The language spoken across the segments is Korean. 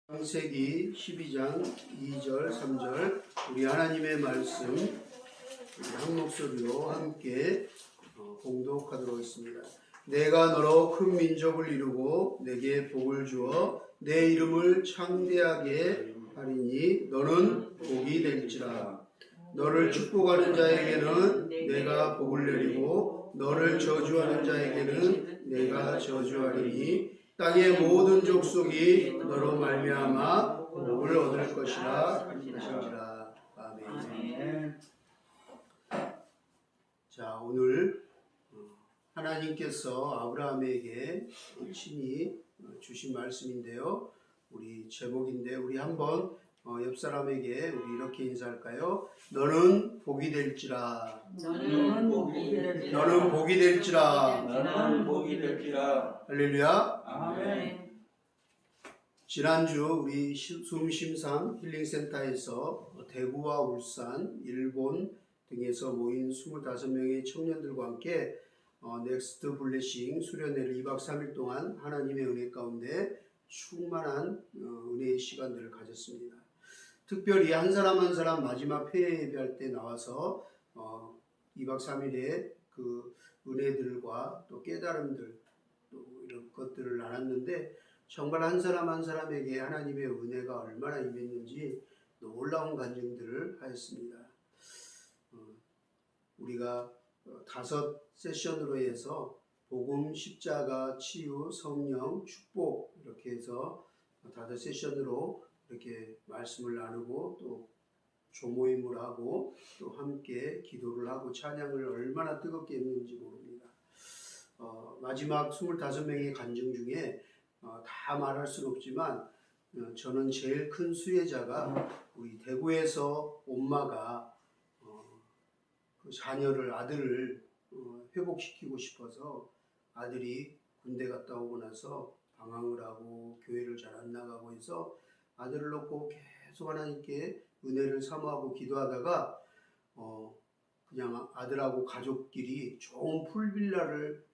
창세기 12장 2절 3절 우리 하나님의 말씀 한 목소리로 함께 봉독하도록 하겠습니다. 내가 너로 큰 민족을 이루고 내게 복을 주어 내 이름을 창대하게 하리니 너는 복이 될지라. 너를 축복하는 자에게는 내가 복을 내리고 너를 저주하는 자에게는 내가 저주하리니 땅의 모든 족속이 너로 말미암아 복을 얻을 것이라 하신지라. 아멘. 자, 오늘 하나님께서 아브라함에게 친히 주신 말씀인데요. 우리 제목인데 우리 한번 옆 사람에게 우리 이렇게 인사할까요? 너는 복이 될지라. 너는 복이 될지라. 너는 복이 될지라. 너는 복이 될지라. 할렐루야. 아멘. 지난주 우리 숨심상 힐링센터에서 대구와 울산, 일본 등에서 모인 25명의 청년들과 함께 넥스트 블레싱 수련회를 2박 3일 동안 하나님의 은혜 가운데 충만한 은혜의 시간들을 가졌습니다. 특별히 한 사람 한 사람 마지막 폐회 예배할 때 나와서 2박 3일의 그 은혜들과 또 깨달음들 또 이런 것들을 나눴는데 정말 한 사람 한 사람에게 하나님의 은혜가 얼마나 임했는지 놀라운 간증들을 하였습니다. 우리가 5 세션으로 해서 복음, 십자가, 치유, 성령, 축복 이렇게 해서 5 세션으로 이렇게 말씀을 나누고 또 조모임을 하고 또 함께 기도를 하고 찬양을 얼마나 뜨겁게 했는지 모릅니다. 마지막 25명의 간증 중에 다 말할 수는 없지만 저는 제일 큰 수혜자가 우리 대구에서 엄마가 그 자녀를 아들을 회복시키고 싶어서 아들이 군대 갔다 오고 나서 방황을 하고 교회를 잘 안 나가고 해서 아들을 놓고 계속 하나님께 은혜를 사모하고 기도하다가 그냥 아들하고 가족끼리 좋은 풀빌라를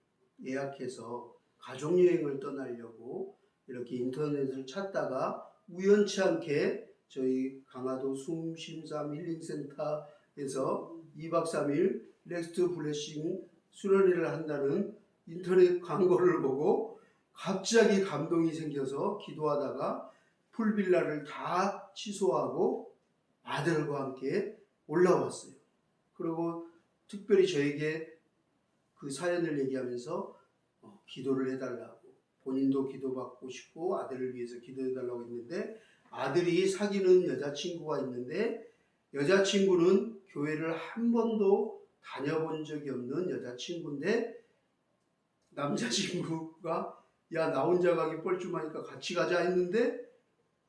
예약해서 가족여행을 떠나려고 이렇게 인터넷을 찾다가 우연치 않게 저희 강화도 숨심삼 힐링센터에서 2박 3일 넥스트 블레싱 수련회를 한다는 인터넷 광고를 보고 갑자기 감동이 생겨서 기도하다가 풀빌라를 다 취소하고 아들과 함께 올라왔어요. 그리고 특별히 저에게 그 사연을 얘기하면서 기도를 해달라고, 본인도 기도받고 싶고 아들을 위해서 기도해달라고 했는데 아들이 사귀는 여자친구가 있는데 여자친구는 교회를 한 번도 다녀본 적이 없는 여자친구인데 남자친구가 야, 나 혼자 가기 뻘쭘하니까 같이 가자 했는데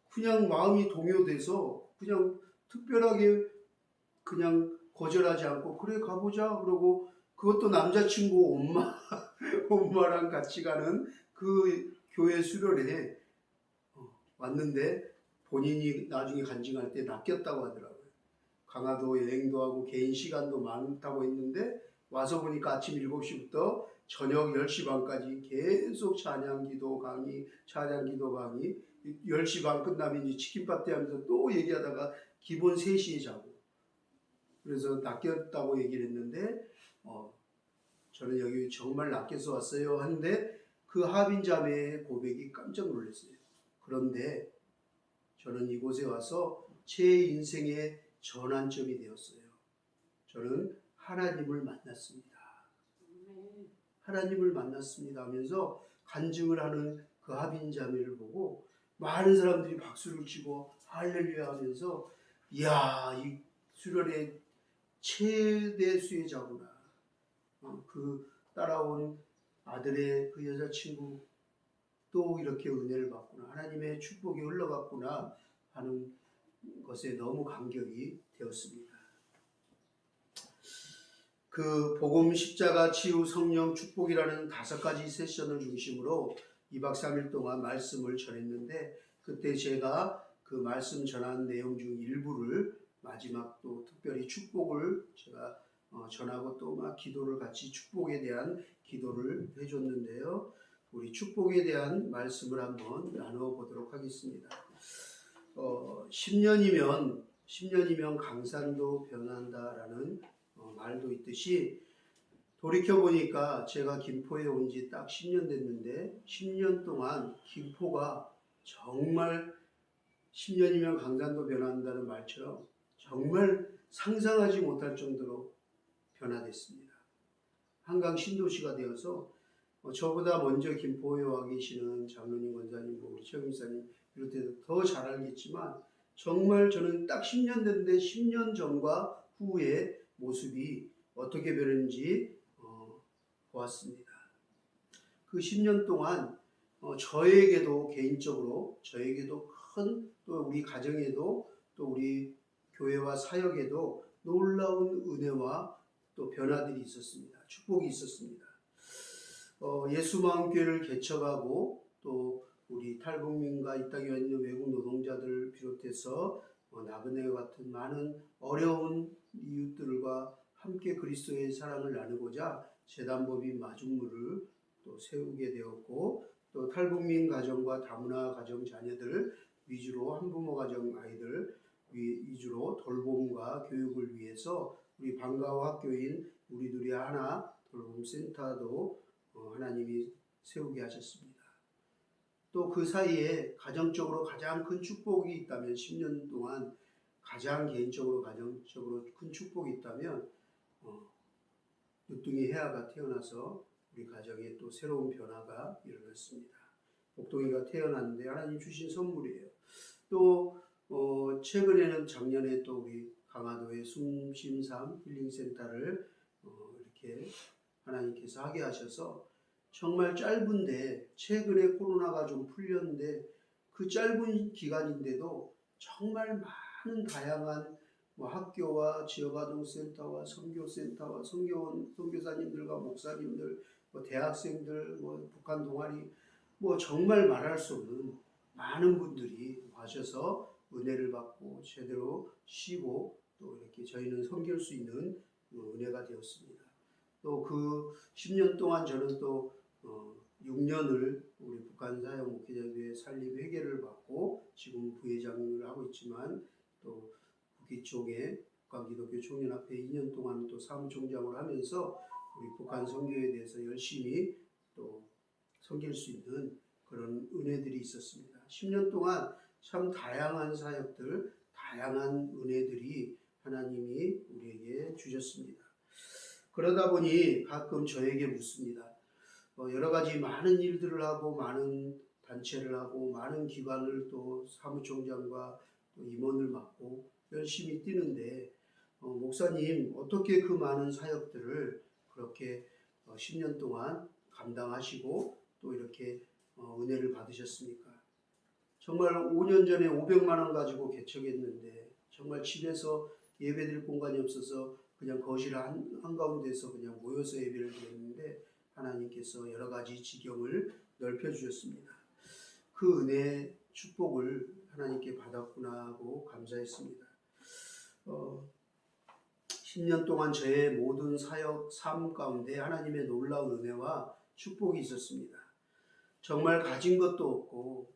그냥 마음이 동요돼서 그냥 특별하게 그냥 거절하지 않고 그래 가보자 그러고 그것도 남자친구 엄마랑 같이 가는 그 교회 수련회에 왔는데 본인이 나중에 간증할 때 낚였다고 하더라고요. 강화도 여행도 하고 개인 시간도 많다고 했는데 와서 보니까 아침 7시부터 저녁 10시 반까지 계속 찬양기도 강의, 10시 반 끝나면 이제 치킨파티 하면서 또 얘기하다가 기본 3시에 자고 그래서 낚였다고 얘기를 했는데 저는 여기 정말 낚여서 왔어요 하는데 그 하빈 자매의 고백이 깜짝 놀랐어요. 그런데 저는 이곳에 와서 제 인생의 전환점이 되었어요. 저는 하나님을 만났습니다. 하나님을 만났습니다 하면서 간증을 하는 그 하빈 자매를 보고 많은 사람들이 박수를 치고 할렐루야 하면서 이야, 이 수련의 최대 수혜자구나. 그 따라온 아들의 그 여자친구 또 이렇게 은혜를 받구나. 하나님의 축복이 흘러갔구나 하는 것에 너무 감격이 되었습니다. 그 복음, 십자가, 치유, 성령, 축복이라는 5가지 세션을 중심으로 2박 3일 동안 말씀을 전했는데 그때 제가 그 말씀 전한 내용 중 일부를 마지막 또 특별히 축복을 제가 전하고 또 막 기도를 같이 축복에 대한 기도를 해줬는데요. 우리 축복에 대한 말씀을 한번 나누어 보도록 하겠습니다. 10년이면 강산도 변한다라는 말도 있듯이 돌이켜보니까 제가 김포에 온 지 딱 10년 됐는데 10년 동안 김포가 정말 10년이면 강산도 변한다는 말처럼 정말 상상하지 못할 정도로 변화됐습니다. 한강 신도시가 되어서 저보다 먼저 김포에 와 계시는 장로님, 권사님, 우리 최금사님 비롯해서 더 잘 알겠지만 정말 저는 딱 10년 됐는데 10년 전과 후의 모습이 어떻게 변했는지 보았습니다. 그 10년 동안 저에게도 개인적으로 저에게도 큰 또 우리 가정에도 또 우리 교회와 사역에도 놀라운 은혜와 또 변화들이 있었습니다. 축복이 있었습니다. 예수마음교회를 개척하고 또 우리 탈북민과 이 땅에 있는 외국 노동자들 비롯해서 나그네와 같은 많은 어려운 이웃들과 함께 그리스도의 사랑을 나누고자 재단법인 마중물을 또 세우게 되었고 또 탈북민 가정과 다문화 가정 자녀들 위주로 한부모 가정 아이들 위주로 돌봄과 교육을 위해서 우리 방과후 학교인 우리들이 하나 돌봄센터도 하나님이 세우게 하셨습니다. 또 그 사이에 가정적으로 가장 큰 축복이 있다면 10년 동안 가장 개인적으로 가정적으로 큰 축복이 있다면 늦둥이 혜아가 태어나서 우리 가정에 또 새로운 변화가 일어났습니다. 복동이가 태어났는데 하나님 주신 선물이에요. 또 최근에는 작년에 또 우리 강화도의 숨심삼 힐링센터를 이렇게 하나님께서 하게 하셔서 정말 짧은데 최근에 코로나가 좀 풀렸는데 그 짧은 기간인데도 정말 많은 다양한 학교와 지역아동센터와 선교센터와 선교사님들과 목사님들, 대학생들, 북한 동아리 정말 말할 수 없는 많은 분들이 와셔서 은혜를 받고 제대로 쉬고 또 이렇게 저희는 섬길 수 있는 은혜가 되었습니다. 또 그 10년 동안 저는 또 6년을 우리 북한 사역 목회자교회 살림 회계를 받고 지금 부회장을 하고 있지만 또 북기 쪽에 북한 기독교 총연합회 2년 동안 또 사무총장을 하면서 우리 북한 선교에 대해서 열심히 또 섬길 수 있는 그런 은혜들이 있었습니다. 10년 동안 참 다양한 사역들, 다양한 은혜들이 하나님이 우리에게 주셨습니다. 그러다 보니 가끔 저에게 묻습니다. 여러 가지 많은 일들을 하고 많은 단체를 하고 많은 기관을 또 사무총장과 또 임원을 맡고 열심히 뛰는데 목사님 어떻게 그 많은 사역들을 그렇게 10년 동안 감당하시고 또 이렇게 은혜를 받으셨습니까? 정말 5년 전에 500만 원 가지고 개척했는데 정말 집에서 예배드릴 공간이 없어서 그냥 거실 한가운데서 그냥 모여서 예배를 드렸는데 하나님께서 여러 가지 지경을 넓혀주셨습니다. 그 은혜 축복을 하나님께 받았구나 하고 감사했습니다. 10년 동안 저의 모든 사역 삶 가운데 하나님의 놀라운 은혜와 축복이 있었습니다. 정말 가진 것도 없고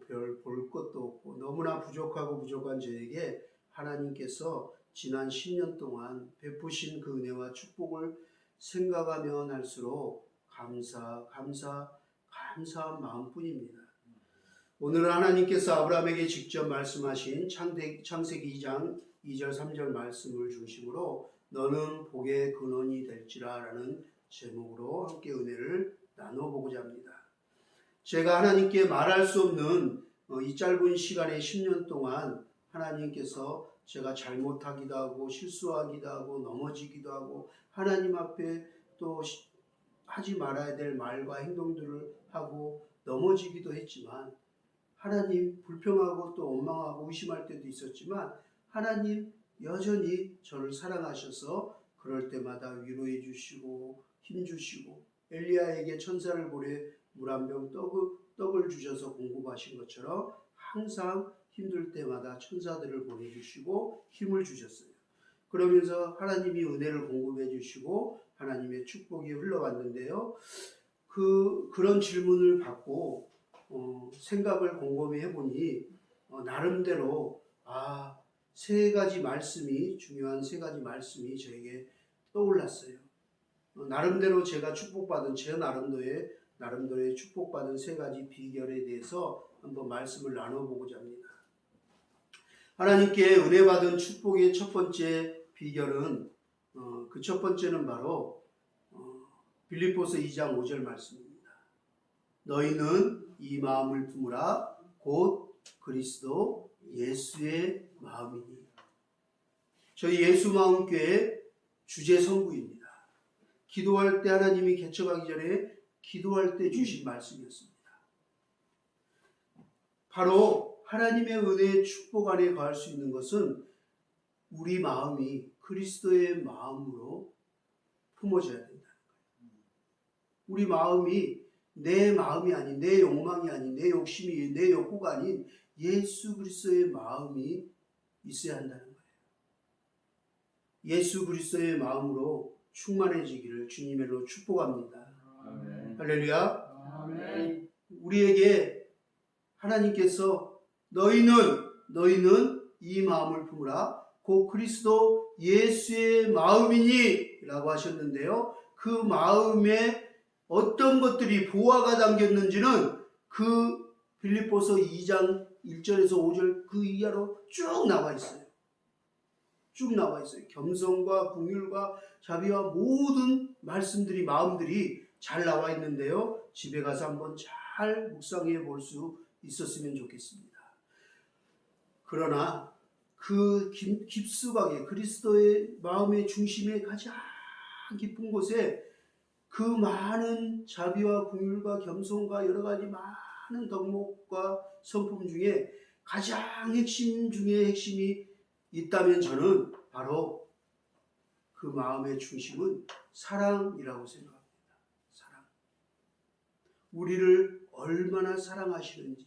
별 볼 것도 없고 너무나 부족하고 부족한 저에게 하나님께서 지난 10년 동안 베푸신 그 은혜와 축복을 생각하면 할수록 감사한 마음뿐입니다. 오늘 하나님께서 아브라함에게 직접 말씀하신 창세기 2장 2절 3절 말씀을 중심으로 너는 복의 근원이 될지라 라는 제목으로 함께 은혜를 나눠보고자 합니다. 제가 하나님께 말할 수 없는 이 짧은 시간에 10년 동안 하나님께서 제가 잘못하기도 하고 실수하기도 하고 넘어지기도 하고 하나님 앞에 또 하지 말아야 될 말과 행동들을 하고 넘어지기도 했지만 하나님 불평하고 또 원망하고 의심할 때도 있었지만 하나님 여전히 저를 사랑하셔서 그럴 때마다 위로해 주시고 힘 주시고 엘리야에게 천사를 보내 물 한 병 떡을 주셔서 공급하신 것처럼 항상 힘들 때마다 천사들을 보내주시고 힘을 주셨어요. 그러면서 하나님이 은혜를 공급해 주시고 하나님의 축복이 흘러갔는데요. 그런 질문을 받고 생각을 곰곰이 해보니 나름대로 세 가지 말씀이 중요한 세 가지 말씀이 저에게 떠올랐어요. 나름대로 제가 축복받은 제 나름대로의 축복받은 세 가지 비결에 대해서 한번 말씀을 나눠보고자 합니다. 하나님께 은혜 받은 축복의 첫 번째 비결은 그 첫 번째는 바로 빌립보서 2장 5절 말씀입니다. 너희는 이 마음을 품으라 곧 그리스도 예수의 마음이니. 저희 예수마음교회 주제 성구입니다. 기도할 때 하나님이 개척하기 전에 기도할 때 주신 말씀이었습니다. 바로 하나님의 은혜의 축복 안에 거할 수 있는 것은 우리 마음이 그리스도의 마음으로 품어져야 된다는 거예요. 우리 마음이 내 마음이 아닌, 내 욕망이 아닌, 내 욕심이, 내 욕구가 아닌 예수 그리스도의 마음이 있어야 한다는 거예요. 예수 그리스도의 마음으로 충만해지기를 주님으로 축복합니다. 아멘. 할렐루야. 아멘. 우리에게 하나님께서 너희는 이 마음을 품으라 곧 그리스도 예수의 마음이니 라고 하셨는데요. 그 마음에 어떤 것들이 보화가 담겼는지는 그 빌립보서 2장 1절에서 5절 그 이하로 쭉 나와 있어요. 쭉 나와 있어요. 겸손과 긍휼과 자비와 모든 말씀들이 마음들이 잘 나와 있는데요. 집에 가서 한번 잘 묵상해 볼 수 있었으면 좋겠습니다. 그러나 그 깊숙하게 그리스도의 마음의 중심에 가장 깊은 곳에 그 많은 자비와 긍휼과 겸손과 여러 가지 많은 덕목과 성품 중에 가장 핵심 중에 핵심이 있다면 저는 바로 그 마음의 중심은 사랑이라고 생각합니다. 사랑. 우리를 얼마나 사랑하시는지,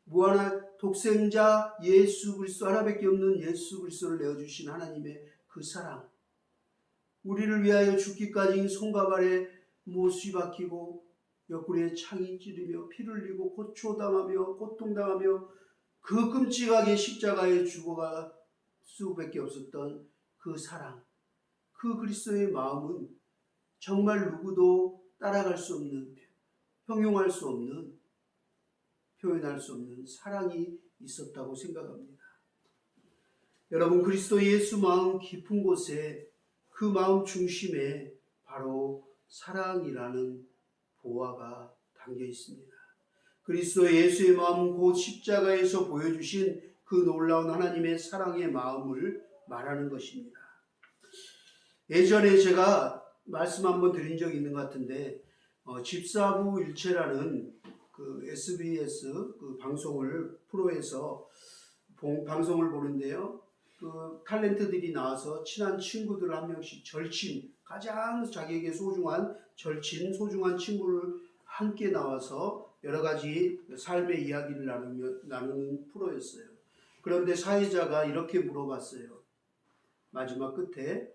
무한한 독생자 예수 그리스도 하나밖에 없는 예수 그리스도를 내어주신 하나님의 그 사랑, 우리를 위하여 죽기까지 손과 발에 못이 박히고 옆구리에 창이 찌르며 피를 흘리고 고초당하며 고통당하며 그 끔찍하게 십자가에 죽어갈 수밖에 없었던 그 사랑, 그 그리스도의 마음은 정말 누구도 따라갈 수 없는, 형용할 수 없는, 표현할 수 없는 사랑이 있었다고 생각합니다. 여러분, 그리스도 예수 마음 깊은 곳에 그 마음 중심에 바로 사랑이라는 보화가 담겨 있습니다. 그리스도 예수의 마음 곧 십자가에서 보여주신 그 놀라운 하나님의 사랑의 마음을 말하는 것입니다. 예전에 제가 말씀 한번 드린 적이 있는 것 같은데 집사부 일체라는 그 SBS 그 프로에서 방송을 보는데요. 그 탤런트들이 나와서 친한 친구들 한 명씩 절친, 가장 자기에게 소중한 절친, 소중한 친구를 함께 나와서 여러 가지 삶의 이야기를 나누는 프로였어요. 그런데 사회자가 이렇게 물어봤어요. 마지막 끝에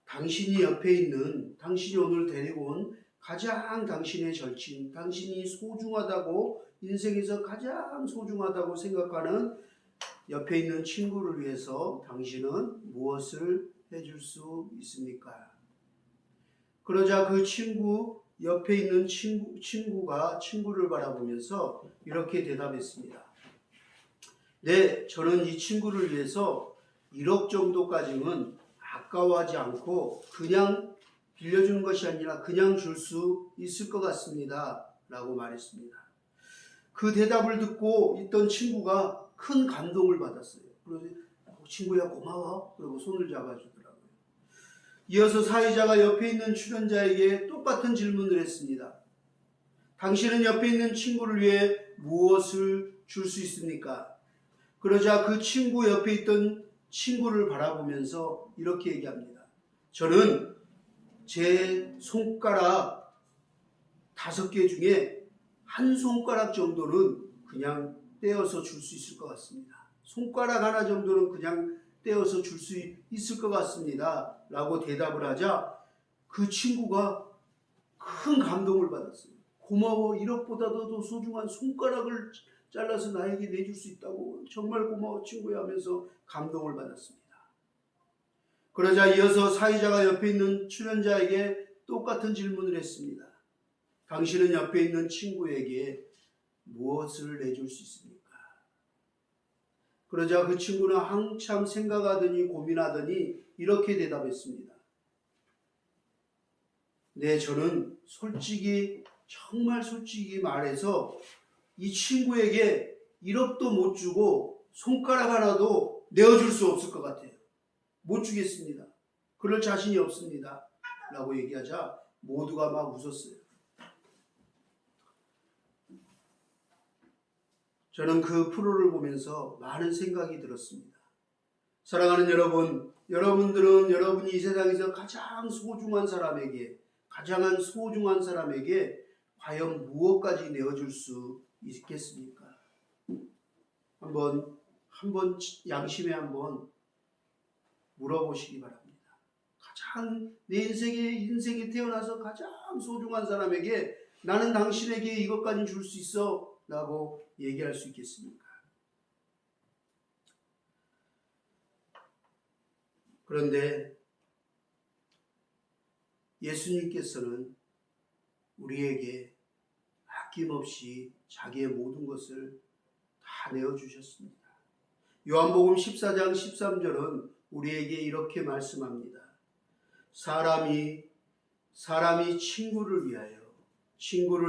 당신이 옆에 있는, 당신이 오늘 데리고 온 가장 당신의 절친, 당신이 소중하다고, 인생에서 가장 소중하다고 생각하는 옆에 있는 친구를 위해서 당신은 무엇을 해줄 수 있습니까? 그러자 그 옆에 있는 친구가 친구를 바라보면서 이렇게 대답했습니다. 네, 저는 이 친구를 위해서 1억 정도까지는 아까워하지 않고 그냥 빌려주는 것이 아니라 그냥 줄 수 있을 것 같습니다. 라고 말했습니다. 그 대답을 듣고 있던 친구가 큰 감동을 받았어요. 그래서 친구야 고마워. 그리고 손을 잡아주더라고요. 이어서 사회자가 옆에 있는 출연자에게 똑같은 질문을 했습니다. 당신은 옆에 있는 친구를 위해 무엇을 줄 수 있습니까? 그러자 그 친구 옆에 있던 친구를 바라보면서 이렇게 얘기합니다. 저는 제 손가락 5개 중에 한 손가락 정도는 그냥 떼어서 줄 수 있을 것 같습니다. 손가락 하나 정도는 그냥 떼어서 줄 수 있을 것 같습니다. 라고 대답을 하자 그 친구가 큰 감동을 받았어요. 고마워. 1억보다도 더 소중한 손가락을 잘라서 나에게 내줄 수 있다고. 정말 고마워 친구야 하면서 감동을 받았습니다. 그러자 이어서 사회자가 옆에 있는 출연자에게 똑같은 질문을 했습니다. 당신은 옆에 있는 친구에게 무엇을 내줄 수 있습니까? 그러자 그 친구는 한참 생각하더니 고민하더니 이렇게 대답했습니다. 네, 저는 솔직히 정말 솔직히 말해서 이 친구에게 1억도 못 주고 손가락 하나도 내어줄 수 없을 것 같아요. 못 주겠습니다. 그럴 자신이 없습니다. 라고 얘기하자 모두가 막 웃었어요. 저는 그 프로를 보면서 많은 생각이 들었습니다. 사랑하는 여러분, 여러분들은 여러분이 이 세상에서 가장 소중한 사람에게 과연 무엇까지 내어줄 수 있겠습니까? 한번 양심에 한번 물어보시기 바랍니다. 가장 내 인생에 태어나서 가장 소중한 사람에게 나는 당신에게 이것까지 줄 수 있어 라고 얘기할 수 있겠습니까? 그런데 예수님께서는 우리에게 아낌없이 자기의 모든 것을 다 내어주셨습니다. 요한복음 14장 13절은 우리에게 이렇게 말씀합니다. 사람이 친구를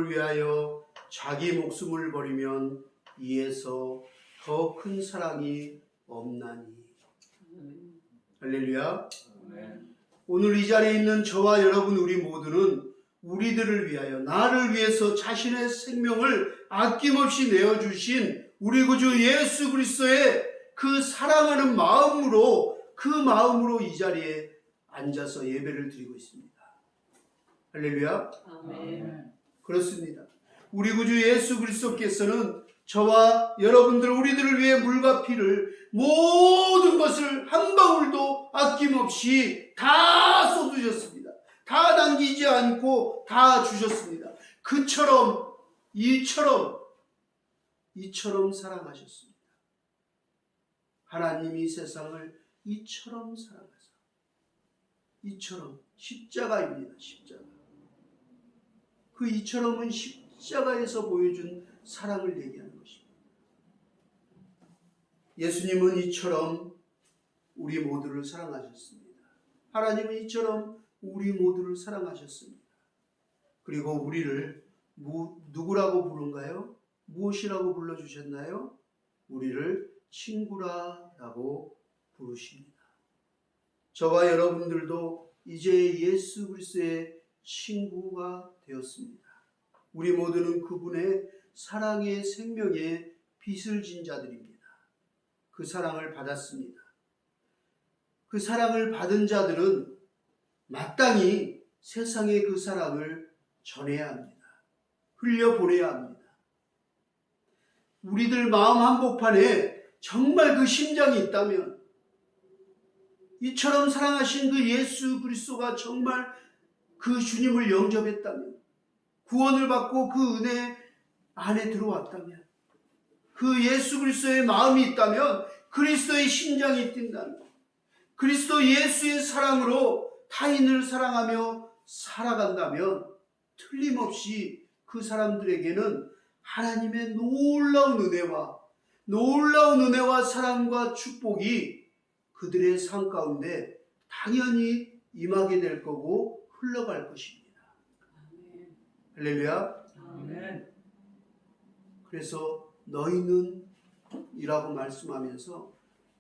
위하여 자기 목숨을 버리면 이에서 더 큰 사랑이 없나니. 할렐루야. 오늘 이 자리에 있는 저와 여러분 우리 모두는 우리들을 위하여 나를 위해서 자신의 생명을 아낌없이 내어주신 우리 구주 예수 그리스도의 그 사랑하는 마음으로 이 자리에 앉아서 예배를 드리고 있습니다. 할렐루야. 아멘. 그렇습니다. 우리 구주 예수 그리스도께서는 저와 여러분들 우리들을 위해 물과 피를 모든 것을 한 방울도 아낌없이 다 쏟으셨습니다. 다 남기지 않고 다 주셨습니다. 이처럼 사랑하셨습니다. 하나님이 세상을 이처럼 사랑하사. 이처럼 십자가입니다. 십자가. 그 이처럼은 십자가에서 보여준 사랑을 얘기하는 것입니다. 예수님은 이처럼 우리 모두를 사랑하셨습니다. 하나님은 이처럼 우리 모두를 사랑하셨습니다. 그리고 우리를 누구라고 부른가요? 무엇이라고 불러주셨나요? 우리를 친구라고 부르십니다. 저와 여러분들도 이제 예수 그리스도의 친구가 되었습니다. 우리 모두는 그분의 사랑의 생명의 빚을 진 자들입니다. 그 사랑을 받았습니다. 그 사랑을 받은 자들은 마땅히 세상에 그 사랑을 전해야 합니다. 흘려보내야 합니다. 우리들 마음 한복판에 정말 그 심장이 있다면 이처럼 사랑하신 그 예수 그리스도가 정말 그 주님을 영접했다면 구원을 받고 그 은혜 안에 들어왔다면 그 예수 그리스도의 마음이 있다면 그리스도의 심장이 뛴다면 그리스도 예수의 사랑으로 타인을 사랑하며 살아간다면 틀림없이 그 사람들에게는 하나님의 놀라운 은혜와 사랑과 축복이 그들의 삶 가운데 당연히 임하게 될 거고 흘러갈 것입니다. 아멘. 할렐루야. 아멘. 그래서 너희는 이라고 말씀하면서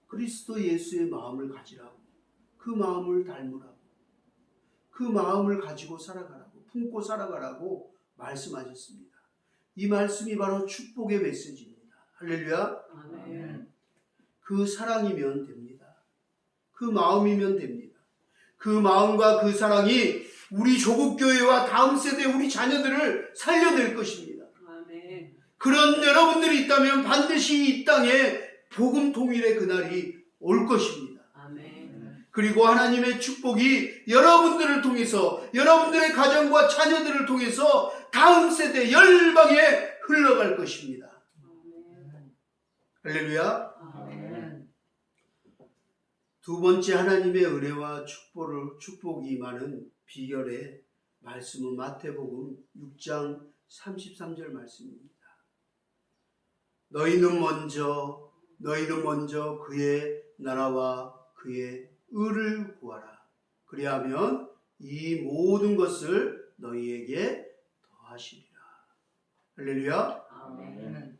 그리스도 예수의 마음을 가지라고, 그 마음을 닮으라고, 그 마음을 가지고 살아가라고, 품고 살아가라고 말씀하셨습니다. 이 말씀이 바로 축복의 메시지입니다. 할렐루야. 아멘. 그 사랑이면 됩니다. 그 마음이면 됩니다. 그 마음과 그 사랑이 우리 조국교회와 다음 세대 우리 자녀들을 살려낼 것입니다. 아멘. 그런 여러분들이 있다면 반드시 이 땅에 복음 통일의 그날이 올 것입니다. 아멘. 그리고 하나님의 축복이 여러분들을 통해서, 여러분들의 가정과 자녀들을 통해서 다음 세대 열방에 흘러갈 것입니다. 할렐루야. 아멘. 두 번째 하나님의 은혜와 축복이 임하는 비결의 말씀은 마태복음 6장 33절 말씀입니다. 너희는 먼저 그의 나라와 그의 의를 구하라. 그리하면 이 모든 것을 너희에게 더하시리라. 할렐루야. 아멘.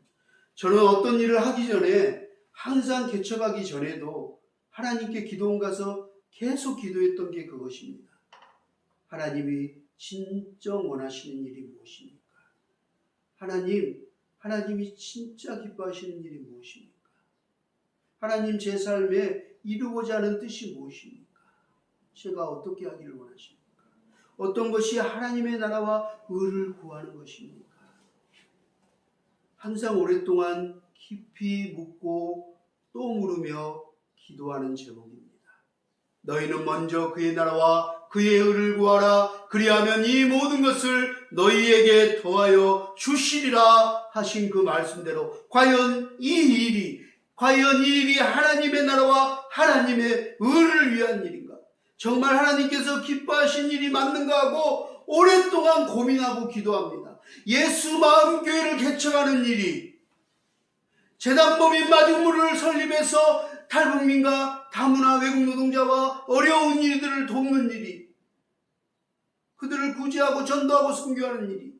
저는 어떤 일을 하기 전에 항상 개척하기 전에도 하나님께 기도원 가서 계속 기도했던 게 그것입니다. 하나님이 진정 원하시는 일이 무엇입니까? 하나님이 진짜 기뻐하시는 일이 무엇입니까? 하나님 제 삶에 이루고자 하는 뜻이 무엇입니까? 제가 어떻게 하기를 원하십니까? 어떤 것이 하나님의 나라와 의를 구하는 것입니까? 항상 오랫동안 깊이 묻고 또 물으며 기도하는 제목입니다. 너희는 먼저 그의 나라와 그의 의를 구하라. 그리하면 이 모든 것을 너희에게 더하여 주시리라 하신 그 말씀대로 과연 이 일이 하나님의 나라와 하나님의 의를 위한 일인가? 정말 하나님께서 기뻐하신 일이 맞는가 하고 오랫동안 고민하고 기도합니다. 예수 마음교회를 개척하는 일이, 재단법인 마중물을 설립해서 탈북민과 다문화 외국 노동자와 어려운 이들을 돕는 일이, 그들을 구제하고 전도하고 선교하는 일이,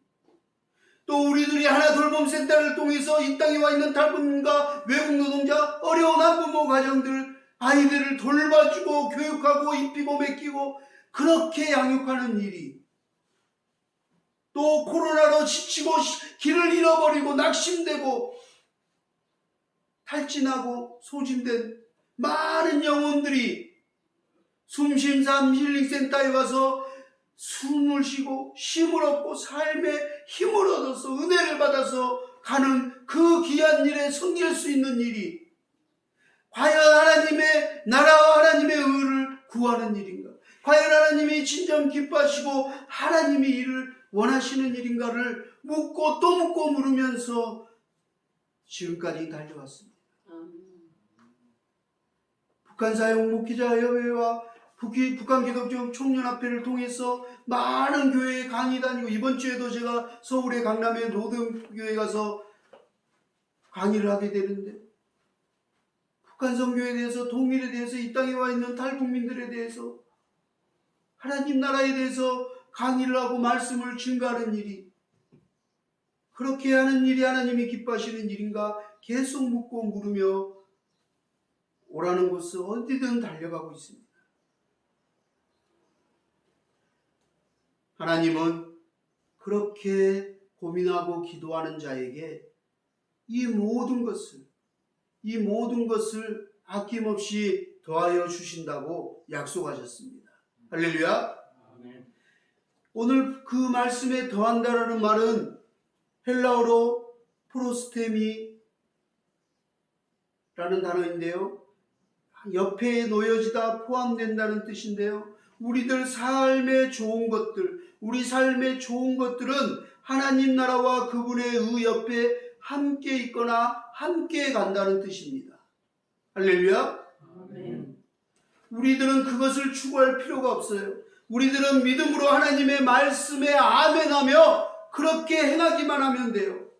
또 우리들이 하나 돌봄센터를 통해서 이 땅에 와 있는 탈북민과 외국 노동자, 어려운 한부모 가정들, 아이들을 돌봐주고 교육하고 입히고 맡기고 그렇게 양육하는 일이, 또 코로나로 지치고 길을 잃어버리고 낙심되고 탈진하고 소진된 많은 영혼들이 숨심삼 힐링센터에 와서 숨을 쉬고 쉼을 얻고 삶의 힘을 얻어서 은혜를 받아서 가는 그 귀한 일에 섬길 수 있는 일이 과연 하나님의 나라와 하나님의 의를 구하는 일인가? 과연 하나님이 진정 기뻐하시고 하나님이 이를 원하시는 일인가를 묻고 또 묻고 물으면서 지금까지 달려왔습니다. 북한 사역 목회자 협회와 북한 기독교 청년합회를 통해서 많은 교회에 강의 다니고, 이번 주에도 제가 서울의 강남의 로드교회 가서 강의를 하게 되는데, 북한 선교에 대해서, 통일에 대해서, 이 땅에 와 있는 탈북민들에 대해서, 하나님 나라에 대해서 강의를 하고 말씀을 증거하는 일이, 그렇게 하는 일이 하나님이 기뻐하시는 일인가 계속 묻고 물으며 오라는 곳을 어디든 달려가고 있습니다. 하나님은 그렇게 고민하고 기도하는 자에게 이 모든 것을 아낌없이 더하여 주신다고 약속하셨습니다. 할렐루야. 아멘. 오늘 그 말씀에 더한다라는 말은 헬라어로 프로스테미라는 단어인데요, 옆에 놓여지다 포함된다는 뜻인데요, 우리들 삶의 좋은 것들, 우리 삶의 좋은 것들은 하나님 나라와 그분의 의 옆에 함께 있거나 함께 간다는 뜻입니다. 할렐루야. 아멘. 우리들은 그것을 추구할 필요가 없어요. 우리들은 믿음으로 하나님의 말씀에 아멘하며 그렇게 행하기만 하면 돼요.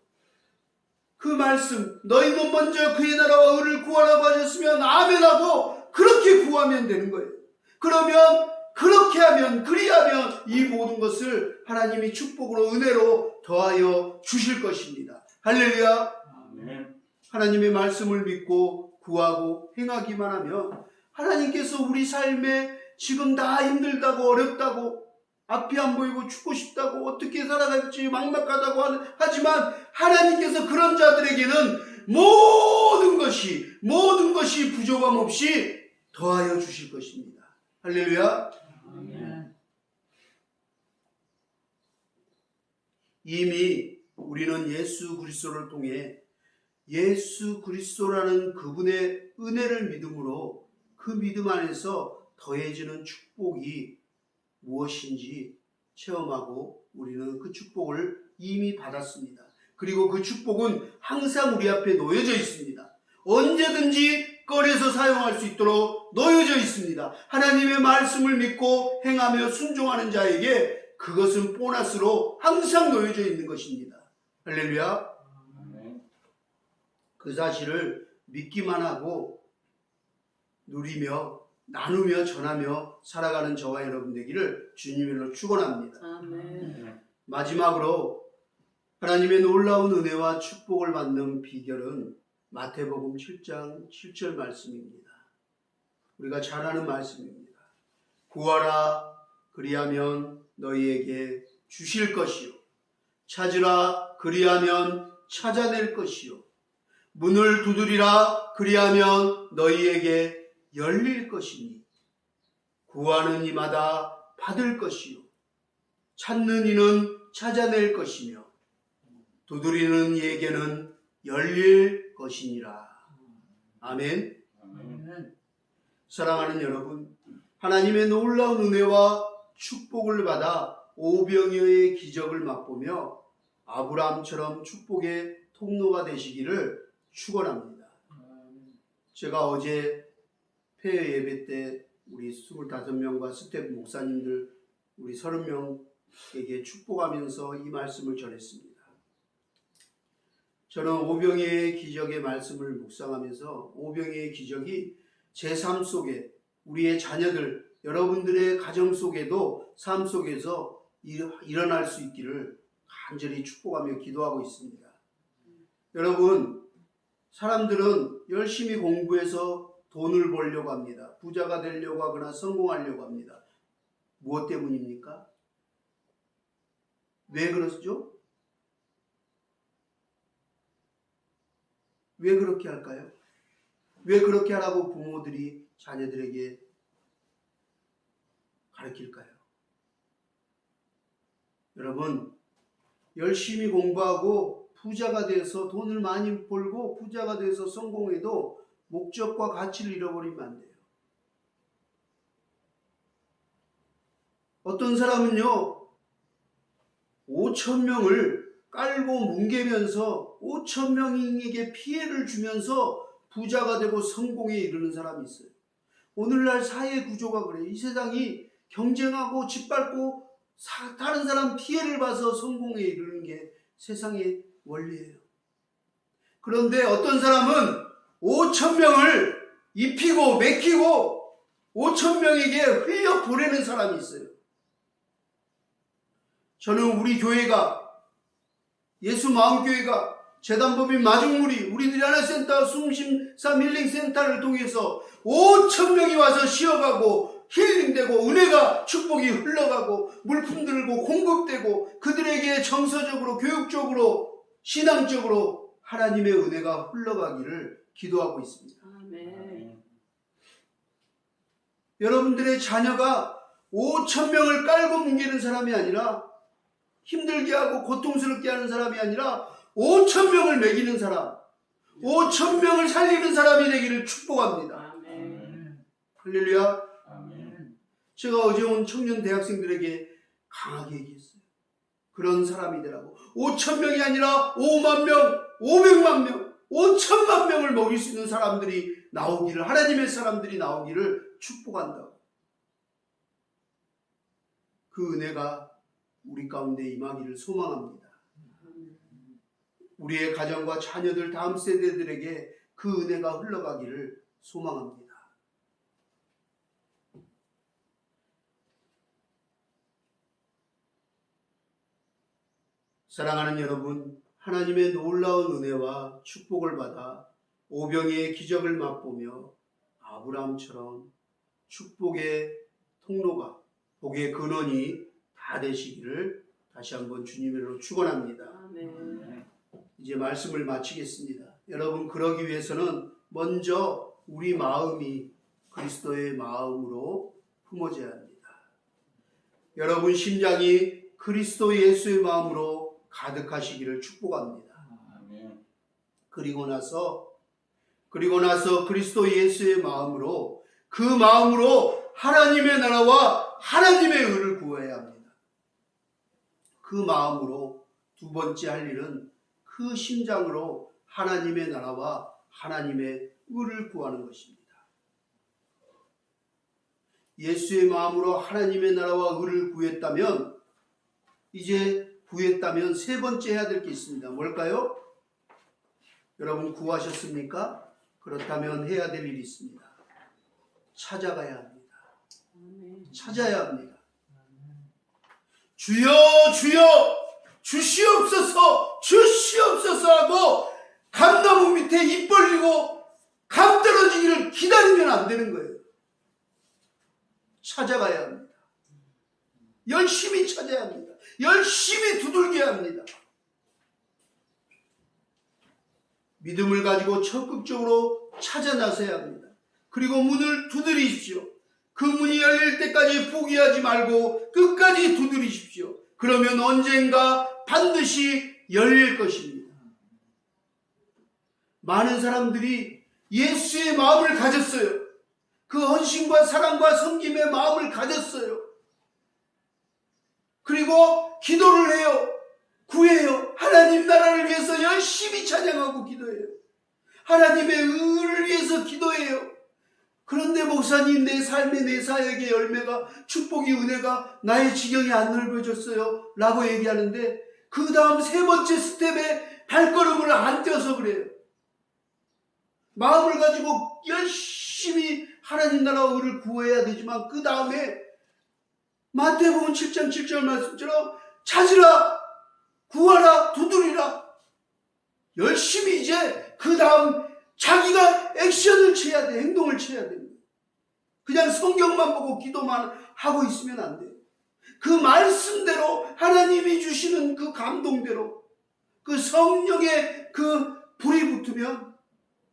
그 말씀, 너희는 먼저 그의 나라와 의를 구하라고 하셨으면 아멘하고 그렇게 구하면 되는 거예요. 그러면 그리하면 이 모든 것을 하나님이 축복으로 은혜로 더하여 주실 것입니다. 할렐루야. 아멘. 하나님의 말씀을 믿고 구하고 행하기만 하면 하나님께서 우리 삶에 지금 다 힘들다고 어렵다고 앞이 안 보이고 죽고 싶다고 어떻게 살아갈지 막막하다고 하지만 하나님께서 그런 자들에게는 모든 것이 부족함 없이 더하여 주실 것입니다. 할렐루야. 아멘. 이미 우리는 예수 그리스도를 통해 예수 그리스도라는 그분의 은혜를 믿음으로 그 믿음 안에서 더해지는 축복이 무엇인지 체험하고 우리는 그 축복을 이미 받았습니다. 그리고 그 축복은 항상 우리 앞에 놓여져 있습니다. 언제든지 꺼내서 사용할 수 있도록 놓여져 있습니다. 하나님의 말씀을 믿고 행하며 순종하는 자에게 그것은 보너스로 항상 놓여져 있는 것입니다. 할렐루야. 그 사실을 믿기만 하고 누리며 나누며 전하며 살아가는 저와 여러분 되기를 주님으로 축원합니다. 아멘. 마지막으로 하나님의 놀라운 은혜와 축복을 받는 비결은 마태복음 7장 7절 말씀입니다. 우리가 잘 아는 말씀입니다. 구하라 그리하면 너희에게 주실 것이요 찾으라 그리하면 찾아낼 것이요 문을 두드리라 그리하면 너희에게 열릴 것이니 구하는 이마다 받을 것이요 찾는 이는 찾아낼 것이며 두드리는 이에게는 열릴 것이니라. 아멘. 아멘. 사랑하는 여러분, 하나님의 놀라운 은혜와 축복을 받아 오병이어의 기적을 맛보며 아브라함처럼 축복의 통로가 되시기를 축원합니다. 제가 어제 폐회 예배 때 우리 25명과 스텝 목사님들 우리 30명에게 축복하면서 이 말씀을 전했습니다. 저는 오병이어의 기적의 말씀을 묵상하면서 오병이어의 기적이 제 삶 속에 우리의 자녀들, 여러분들의 가정 속에도 삶 속에서 일어날 수 있기를 간절히 축복하며 기도하고 있습니다. 여러분, 사람들은 열심히 공부해서 돈을 벌려고 합니다. 부자가 되려고 하거나 성공하려고 합니다. 무엇 때문입니까? 왜 그러죠? 왜 그렇게 할까요? 왜 그렇게 하라고 부모들이 자녀들에게 가르칠까요? 여러분, 열심히 공부하고 부자가 돼서 돈을 많이 벌고 부자가 돼서 성공해도 목적과 가치를 잃어버리면 안 돼요. 어떤 사람은요 5,000명을 깔고 뭉개면서 5,000명에게 피해를 주면서 부자가 되고 성공에 이르는 사람이 있어요. 오늘날 사회 구조가 그래요. 이 세상이 경쟁하고 짓밟고 다른 사람 피해를 봐서 성공에 이르는 게 세상의 원리예요. 그런데 어떤 사람은 5,000명을 입히고 맡기고 5,000명에게 흘려 보내는 사람이 있어요. 저는 우리 교회가 예수마음교회가 재단법인 마중물이 우리들이 하나센터 숨심삼 힐링센터를 통해서 5,000명이 와서 쉬어가고 힐링되고 은혜가 축복이 흘러가고 물품 들고 공급되고 그들에게 정서적으로 교육적으로 신앙적으로 하나님의 은혜가 흘러가기를 기도하고 있습니다. 아멘. 여러분들의 자녀가 5,000명을 깔고 뭉개는 사람이 아니라 힘들게 하고 고통스럽게 하는 사람이 아니라 5,000명을 먹이는 사람, 5,000명을 살리는 사람이 되기를 축복합니다. 아멘. 할렐루야. 아멘. 제가 어제 온 청년 대학생들에게 강하게 얘기했어요. 그런 사람이 되라고. 5,000명이 아니라 5만 명, 500만 명, 5천만 명을 먹일 수 있는 사람들이 나오기를, 하나님의 사람들이 나오기를 축복한다고. 그 은혜가 우리 가운데 임하기를 소망합니다. 우리의 가정과 자녀들 다음 세대들에게 그 은혜가 흘러가기를 소망합니다. 사랑하는 여러분, 하나님의 놀라운 은혜와 축복을 받아 오병이의 기적을 맛보며 아브라함처럼 축복의 통로가, 복의 근원이 다 되시기를 다시 한번 주님으로 축원합니다. 아멘. 이제 말씀을 마치겠습니다. 여러분, 그러기 위해서는 먼저 우리 마음이 그리스도의 마음으로 품어져야 합니다. 여러분 심장이 그리스도 예수의 마음으로 가득하시기를 축복합니다. 그리고 나서 그리스도 예수의 마음으로, 그 마음으로 하나님의 나라와 하나님의 의를 구해야 합니다. 그 마음으로 두 번째 할 일은 그 심장으로 하나님의 나라와 하나님의 의를 구하는 것입니다. 예수의 마음으로 하나님의 나라와 의를 구했다면 세 번째 해야 될 게 있습니다. 뭘까요? 여러분 구하셨습니까? 그렇다면 해야 될 일이 있습니다. 찾아가야 합니다. 찾아야 합니다. 주여 주여 주시옵소서 주시옵소서 하고 감나무 밑에 입 벌리고 감 떨어지기를 기다리면 안 되는 거예요. 찾아가야 합니다. 열심히 찾아야 합니다. 열심히 두들겨야 합니다. 믿음을 가지고 적극적으로 찾아 나서야 합니다. 그리고 문을 두드리십시오. 그 문이 열릴 때까지 포기하지 말고 끝까지 두드리십시오. 그러면 언젠가 반드시 열릴 것입니다. 많은 사람들이 예수의 마음을 가졌어요. 그 헌신과 사랑과 섬김의 마음을 가졌어요. 그리고 기도를 해요. 구해요. 하나님 나라를 위해서 열심히 찬양하고 기도해요. 하나님의 의를 위해서 기도해요. 그런데 목사님, 내 삶의 내 사역의 열매가, 축복이, 은혜가 나의 지경이 안 넓어졌어요 라고 얘기하는데 그 다음 세 번째 스텝에 발걸음을 안 떼어서 그래요. 마음을 가지고 열심히 하나님 나라와 의를 구해야 되지만 그 다음에 마태복음 7장 7절 말씀처럼 찾으라, 구하라, 두드리라. 열심히 이제 그 다음 자기가 액션을 취해야 돼. 행동을 취해야 됩니다. 그냥 성경만 보고 기도만 하고 있으면 안 돼요. 그 말씀대로 하나님이 주시는 그 감동대로 그 성령의 그 불이 붙으면,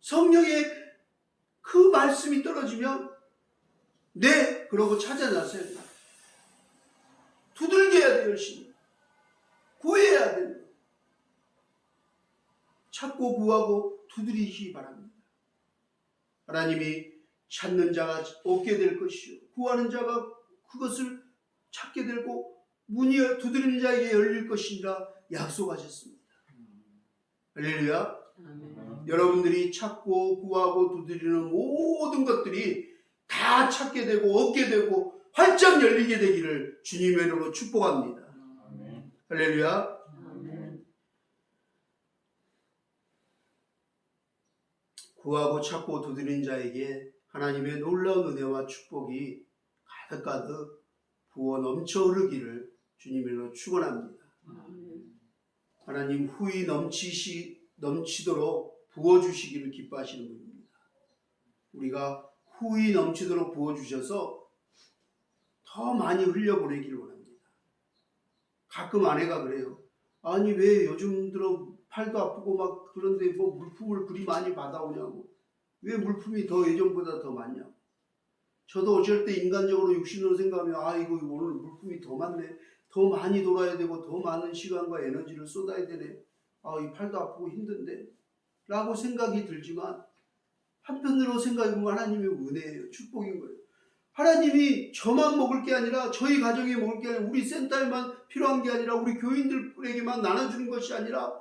성령의 그 말씀이 떨어지면 네, 그러고 찾아 나서야 돼요. 두들겨야 돼요. 열심히 구해야 됩니다. 찾고 구하고 두드리시기 바랍니다. 하나님이 찾는 자가 얻게 될 것이요, 구하는 자가 그것을 찾게 되고 문이 두드리는 자에게 열릴 것이라 약속하셨습니다. 할렐루야. 여러분들이 찾고 구하고 두드리는 모든 것들이 다 찾게 되고 얻게 되고 활짝 열리게 되기를 주님의 이름으로 축복합니다. 할렐루야. 구하고 찾고 두드린 자에게 하나님의 놀라운 은혜와 축복이 가득가득 부어 넘쳐 흐르기를 주님으로 축원합니다. 하나님 후히 넘치도록 부어주시기를 기뻐하시는 분입니다. 우리가 후히 넘치도록 부어주셔서 더 많이 흘려보내기를 원합니다. 가끔 아내가 그래요. 아니 왜 요즘 들어 팔도 아프고 막 그런데 뭐 물품을 그리 많이 받아오냐고. 왜 물품이 더 예전보다 더 많냐고. 저도 어쩔 때 인간적으로 육신으로 생각하면 이거 오늘 물품이 더 많네. 더 많이 돌아야 되고 더 많은 시간과 에너지를 쏟아야 되네. 이 팔도 아프고 힘든데 라고 생각이 들지만 한편으로 생각해보면 하나님의 은혜예요. 축복인 거예요. 하나님이 저만 먹을 게 아니라 저희 가정에 먹을 게 아니라 우리 센터에만 필요한 게 아니라 우리 교인들에게만 나눠주는 것이 아니라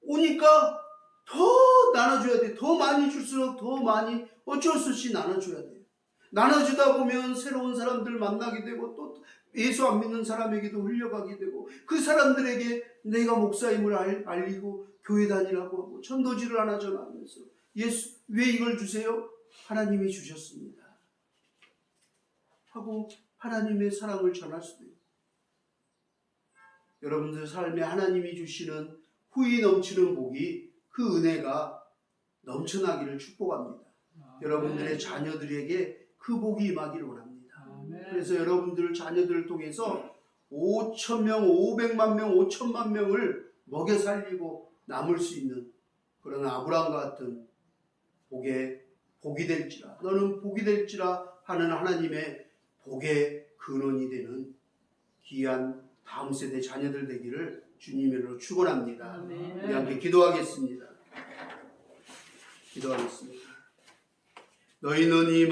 오니까 더 나눠줘야 돼. 더 많이 줄수록 더 많이 어쩔 수 없이 나눠줘야 돼요. 나눠주다 보면 새로운 사람들 만나게 되고 또 예수 안 믿는 사람에게도 흘려가게 되고 그 사람들에게 내가 목사임을 알리고 교회 다니라고 하고 전도지를 하나 전하면서 예수 왜 이걸 주세요? 하나님이 주셨습니다 하고 하나님의 사랑을 전할 수도 있고, 여러분들 삶에 하나님이 주시는 후히 넘치는 복이 그 은혜가 넘쳐나기를 축복합니다. 여러분들의 자녀들에게 그 복이 임하기를 원합니다. 그래서 여러분들 자녀들을 통해서 5,000명, 500만 명, 5천만 명을 먹여 살리고 남을 수 있는 그런 아브라함과 같은 복이 될지라, 너는 복이 될지라 하는 하나님의 복의 근원이 되는 귀한 다음 세대 자녀들 되기를 주님으로 축원합니다. 우리 함께 기도하겠습니다. 너희는 이